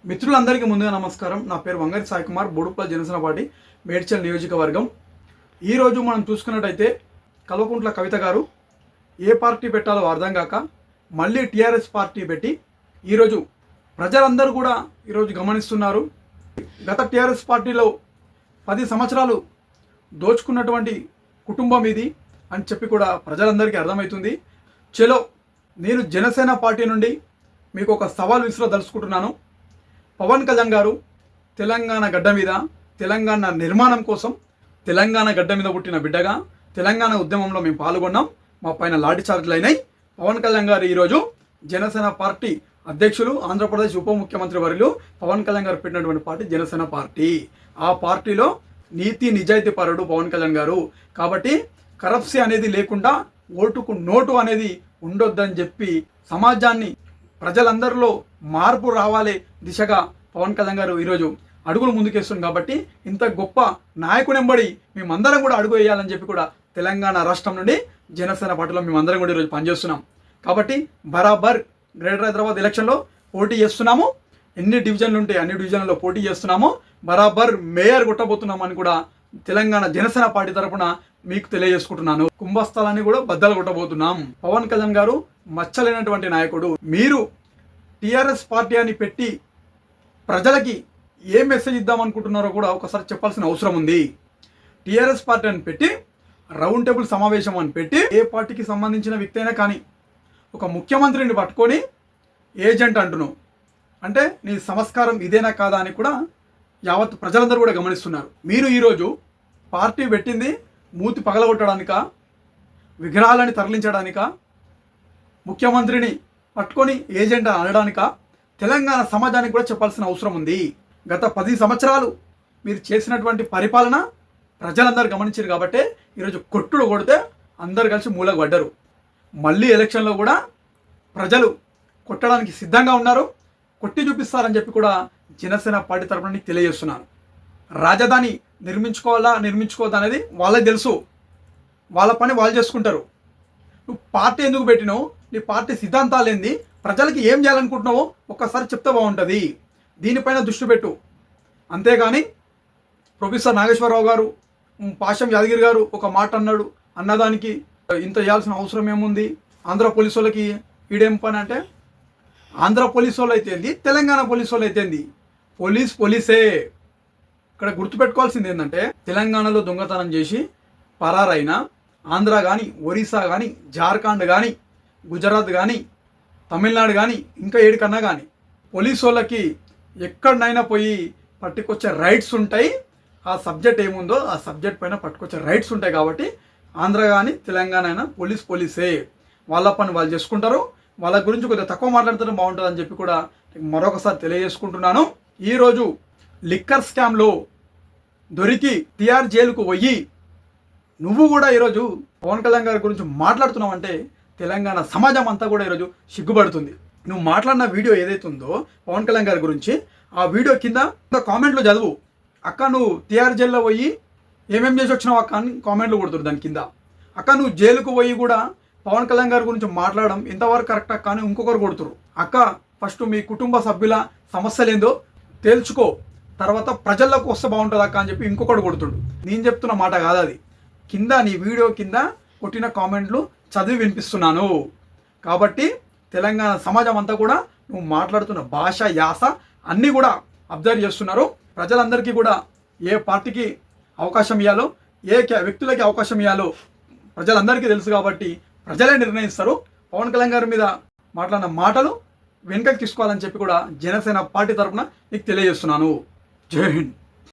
మిత్రులందరికీ ముందుగా నమస్కారం. నా పేరు వంగరి సాయి కుమార్, బోడుప్పల్ జనసేన పార్టీ మేడ్చల్ నియోజకవర్గం. ఈరోజు మనం చూసుకున్నట్టయితే కల్వకుంట్ల కవిత గారు ఏ పార్టీ పెట్టాలో అర్థం కాక మళ్ళీ టీఆర్ఎస్ పార్టీ పెట్టి ఈరోజు ప్రజలందరూ కూడా ఈరోజు గమనిస్తున్నారు. గత టీఆర్ఎస్ పార్టీలో 10 సంవత్సరాలు దోచుకున్నటువంటి కుటుంబం ఇది అని చెప్పి కూడా ప్రజలందరికీ అర్థమవుతుంది. చలో, నేను జనసేన పార్టీ నుండి మీకు ఒక సవాల్ విసురదలుచుకుంటున్నాను. పవన్ కళ్యాణ్ గారు తెలంగాణ గడ్డ మీద తెలంగాణ నిర్మాణం కోసం తెలంగాణ గడ్డ మీద పుట్టిన బిడ్డగా తెలంగాణ ఉద్యమంలో మేము పాల్గొన్నాం. మా పైన లాఠీ చార్జీలు అయినాయి. పవన్ కళ్యాణ్ గారు ఈరోజు జనసేన పార్టీ అధ్యక్షులు, ఆంధ్రప్రదేశ్ ఉప ముఖ్యమంత్రి వర్యులు పవన్ కళ్యాణ్ గారు పెట్టినటువంటి పార్టీ జనసేన పార్టీ. ఆ పార్టీలో నీతి నిజాయితీ పరుడు పవన్ కళ్యాణ్ గారు. కాబట్టి కరప్సీ అనేది లేకుండా ఓటుకు నోటు అనేది ఉండొద్దని చెప్పి సమాజాన్ని ప్రజలందరిలో మార్పు రావాలి దిశగా పవన్ కళ్యాణ్ గారు ఈరోజు అడుగులు ముందుకేస్తుంది. కాబట్టి ఇంత గొప్ప నాయకుడెంబడి మేమందరం కూడా అడుగు వేయాలని చెప్పి కూడా తెలంగాణ రాష్ట్రం నుండి జనసేన పార్టీలో మేమందరం కూడా ఈరోజు పనిచేస్తున్నాం. కాబట్టి బరాబర్ గ్రేటర్ హైదరాబాద్ ఎలక్షన్లో పోటీ చేస్తున్నాము. ఎన్ని డివిజన్లు ఉంటే అన్ని డివిజన్లలో పోటీ చేస్తున్నాము. బరాబర్ మేయర్ కొట్టబోతున్నామని కూడా తెలంగాణ జనసేన పార్టీ తరఫున మీకు తెలియజేసుకుంటున్నాను. కుంభస్థలాన్ని కూడా బద్దలు కొట్టబోతున్నాం. పవన్ కళ్యాణ్ గారు మచ్చలేనటువంటి నాయకుడు. మీరు టీఆర్ఎస్ పార్టీ అని పెట్టి ప్రజలకి ఏ మెసేజ్ ఇద్దామనుకుంటున్నారో కూడా ఒకసారి చెప్పాల్సిన అవసరం ఉంది. టీఆర్ఎస్ పార్టీ అని పెట్టి రౌండ్ టేబుల్ సమావేశం అని పెట్టి ఏ పార్టీకి సంబంధించిన వ్యక్తి అయినా కానీ ఒక ముఖ్యమంత్రిని పట్టుకొని ఏజెంట్ అంటున్నావు అంటే నీ సంస్కారం ఇదేనా కాదా అని కూడా యావత్ ప్రజలందరూ కూడా గమనిస్తున్నారు. మీరు ఈరోజు పార్టీ పెట్టింది మూతి పగలగొట్టడానిక, విగ్రహాలని తరలించడానిక, ముఖ్యమంత్రిని పట్టుకొని ఏజెంట్ అనడానిక, తెలంగాణ సమాజానికి కూడా చెప్పాల్సిన అవసరం ఉంది. గత 10 సంవత్సరాలు మీరు చేసినటువంటి పరిపాలన ప్రజలందరూ గమనించారు. కాబట్టి ఈరోజు కొట్టుడు కొడితే అందరు కలిసి మూలకు పడ్డారు. మళ్ళీ ఎలక్షన్లో కూడా ప్రజలు కొట్టడానికి సిద్ధంగా ఉన్నారు. కొట్టి చూపిస్తారని చెప్పి కూడా జనసేన పార్టీ తరఫున నీకు తెలియజేస్తున్నాను. రాజధాని నిర్మించుకోవద్దా అనేది వాళ్ళకి తెలుసు. వాళ్ళ పని వాళ్ళు చేసుకుంటారు. నువ్వు పార్టీ ఎందుకు పెట్టినావు, నీ పార్టీ సిద్ధాంతాలు ఏంది, ప్రజలకి ఏం చేయాలనుకుంటున్నావో ఒక్కసారి చెప్తే బాగుంటుంది. దీనిపైన దృష్టి పెట్టు. అంతేగాని ప్రొఫెసర్ నాగేశ్వరరావు గారు, పాషం యాదగిరి గారు ఒక మాట అన్నదానికి ఇంత చేయాల్సిన అవసరం ఏముంది, ఆంధ్ర పోలీసు వాళ్ళకి ఈడేం పని అంటే, ఆంధ్ర పోలీసు వాళ్ళు అయితేంది, తెలంగాణ పోలీసు వాళ్ళు అయితేంది, పోలీసే. ఇక్కడ గుర్తుపెట్టుకోవాల్సింది ఏంటంటే, తెలంగాణలో దొంగతనం చేసి పరారైన ఆంధ్ర కానీ, ఒరిస్సా కానీ, జార్ఖండ్ కానీ, గుజరాత్ కానీ, తమిళనాడు కానీ, ఇంకా ఏడికన్నా కానీ పోలీసు వాళ్ళకి ఎక్కడనైనా పోయి పట్టుకొచ్చే రైట్స్ ఉంటాయి. ఆ సబ్జెక్ట్ ఏముందో ఆ సబ్జెక్ట్ పైన పట్టుకొచ్చే రైట్స్ ఉంటాయి. కాబట్టి ఆంధ్ర కానీ తెలంగాణ అయినా పోలీసే. వాళ్ళ పని వాళ్ళు చేసుకుంటారు. వాళ్ళ గురించి కొద్దిగా తక్కువ మాట్లాడితేనే బాగుంటుంది అని చెప్పి కూడా మరొకసారి తెలియజేసుకుంటున్నాను. ఈరోజు లిక్కర్ స్కామ్లో దొరికి తిహార్ జైలుకు పోయి నువ్వు కూడా ఈరోజు పవన్ కళ్యాణ్ గారి గురించి మాట్లాడుతున్నావు అంటే తెలంగాణ సమాజం అంతా కూడా ఈరోజు సిగ్గుపడుతుంది. నువ్వు మాట్లాడిన వీడియో ఏదైతే ఉందో పవన్ కళ్యాణ్ గారి గురించి, ఆ వీడియో కింద కామెంట్లో చదువు. అక్క నువ్వు తిహార్ జైల్లో పోయి ఏమేం చేసి వచ్చినావు అక్క అని కామెంట్లు కొడుతురు. దాని కింద అక్క నువ్వు జైలుకు పోయి కూడా పవన్ కళ్యాణ్ గారి గురించి మాట్లాడడం ఎంతవరకు కరెక్ట్ అక్క అని ఇంకొకరు కొడుతురు. అక్క ఫస్ట్ మీ కుటుంబ సభ్యుల సమస్యలేందో తేల్చుకో, తర్వాత ప్రజల్లోకి వస్తే బాగుంటుంది అక్క అని చెప్పి ఇంకొకటి కొడుతుడు. నేను చెప్తున్న మాట కాదు అది. కింద నీ వీడియో కింద కొట్టిన కామెంట్లు చదివి వినిపిస్తున్నాను. కాబట్టి తెలంగాణ సమాజం అంతా కూడా నువ్వు మాట్లాడుతున్న భాష, యాస అన్నీ కూడా అబ్జర్వ్ చేస్తున్నారు. ప్రజలందరికీ కూడా ఏ పార్టీకి అవకాశం ఇవ్వాలో, ఏ వ్యక్తులకి అవకాశం ఇవ్వాలో ప్రజలందరికీ తెలుసు. కాబట్టి ప్రజలే నిర్ణయిస్తారు. పవన్ కళ్యాణ్ గారి మీద మాట్లాడిన మాటలు వెనుకకి తీసుకోవాలని చెప్పి కూడా జనసేన పార్టీ తరఫున నీకు తెలియజేస్తున్నాను. జై హింద్.